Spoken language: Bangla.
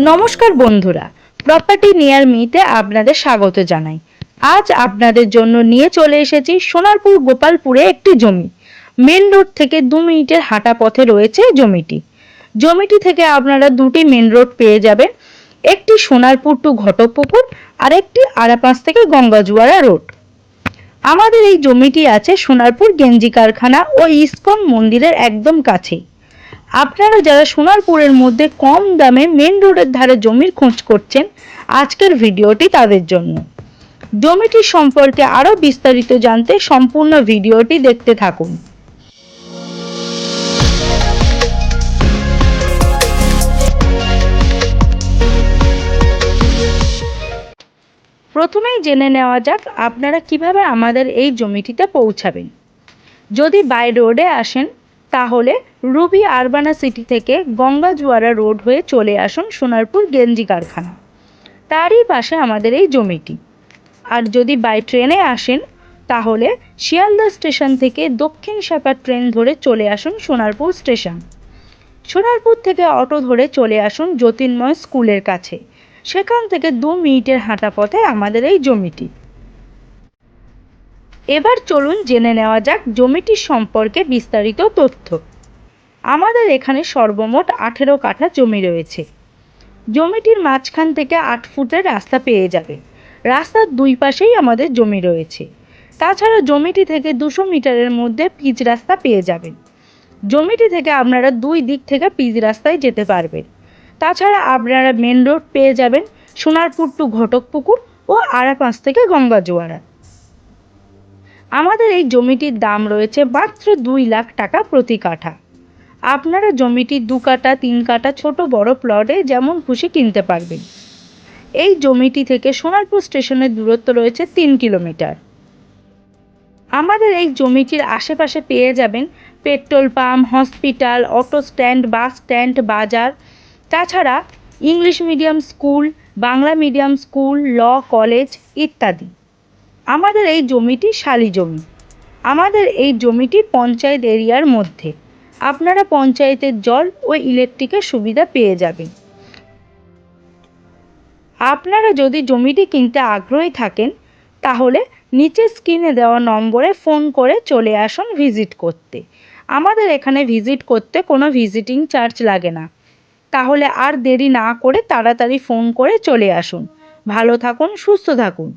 নমস্কার বন্ধুরা, প্রপার্টি নিয়ার মিতে আপনাদের স্বাগত জানাই। আজ আপনাদের জন্য নিয়ে চলে এসেছি সোনারপুর গোপালপুরে একটি জমি। মেন রোড থেকে 2 মিনিটের হাঁটা পথে রয়েছে জমিটি থেকে আপনারা দুটি মেন রোড পেয়ে যাবেন, একটি সোনারপুর টু ঘটকপুকুর আর একটি আরাপাঁচ থেকে গঙ্গাজুয়ারা রোড। আমাদের এই জমিটি আছে সোনারপুর গেঞ্জি কারখানা ও ইস্কন মন্দিরের একদম কাছেই। আপনারা যারা সোনারপুরের মধ্যে কম দামে মেন রোডের ধারে জমির খোঁজ করছেন, আজকের ভিডিওটি তাদের জন্য। জমিটি সম্পর্কে আরো বিস্তারিত জানতে সম্পূর্ণ ভিডিওটি দেখতে থাকুন। প্রথমেই জেনে নেওয়া যাক আপনারা কিভাবে আমাদের এই জমিটিতে পৌঁছাবেন। যদি বাই রোডে আসেন তাহলে রুবি আরবানা সিটি থেকে গঙ্গাজুয়ারা রোড হয়ে চলে আসুন সোনারপুর গেঞ্জি কারখানা, তারই পাশে আমাদের এই জমিটি। আর যদি বাই ট্রেনে আসেন তাহলে শিয়ালদা স্টেশন থেকে দক্ষিণ সাপার ট্রেন ধরে চলে আসুন সোনারপুর স্টেশন। সোনারপুর থেকে অটো ধরে চলে আসুন জ্যোতির্ময় স্কুলের কাছে, সেখান থেকে 2 মিনিটের হাঁটা পথে আমাদের এই জমিটি। এবার চলুন জেনে নেওয়া যাক জমিটির সম্পর্কে বিস্তারিত তথ্য। আমাদের এখানে সর্বমোট 18 কাঠা জমি রয়েছে। জমিটির মাঝখান থেকে 8 ফুটের রাস্তা পেয়ে যাবে। রাস্তার দুই পাশেই আমাদের জমি রয়েছে। তাছাড়া জমিটি থেকে 200 মিটারের মধ্যে পিচ রাস্তা পেয়ে যাবেন। জমিটি থেকে আপনারা দুই দিক থেকে পিচ রাস্তায় যেতে পারবেন। তাছাড়া আপনারা মেন রোড পেয়ে যাবেন সোনারপুর টু ঘটকপুকুর ও আরাপাঁচ থেকে গঙ্গাজুয়ারা। আমাদের এই জমিটির দাম রয়েছে মাত্র 2 লাখ টাকা প্রতি কাঠা। আপনারা জমিটি 2 কাঠা 3 কাঠা ছোট বড় প্লটে যেমন খুশি কিনতে পারবেন। এই জমিটি থেকে সোনারপুর স্টেশনের দূরত্ব রয়েছে 3 কিলোমিটার। আমাদের এই জমিটির আশেপাশে পেয়ে যাবেন petrol pump, hospital, auto stand, bus stand, বাজার। তাছাড়া English medium school, Bangla medium school, law college ইত্যাদি। আমাদের এই জমিটি শালি জমি। আমাদের এই জমিটি পঞ্চায়েত এরিয়ার মধ্যে। আপনারা পঞ্চায়েতের জল ও ইলেকট্রিকের সুবিধা পেয়ে যাবেন। আপনারা যদি জমিটি কিনতে আগ্রহী থাকেন তাহলে নিচে স্ক্রিনে দেওয়া নম্বরে ফোন করে চলে আসুন ভিজিট করতে। আমাদের এখানে ভিজিট করতে কোনো ভিজিটিং চার্জ লাগে না। তাহলে আর দেরি না করে তাড়াতাড়ি ফোন করে চলে আসুন। ভালো থাকুন, সুস্থ থাকুন।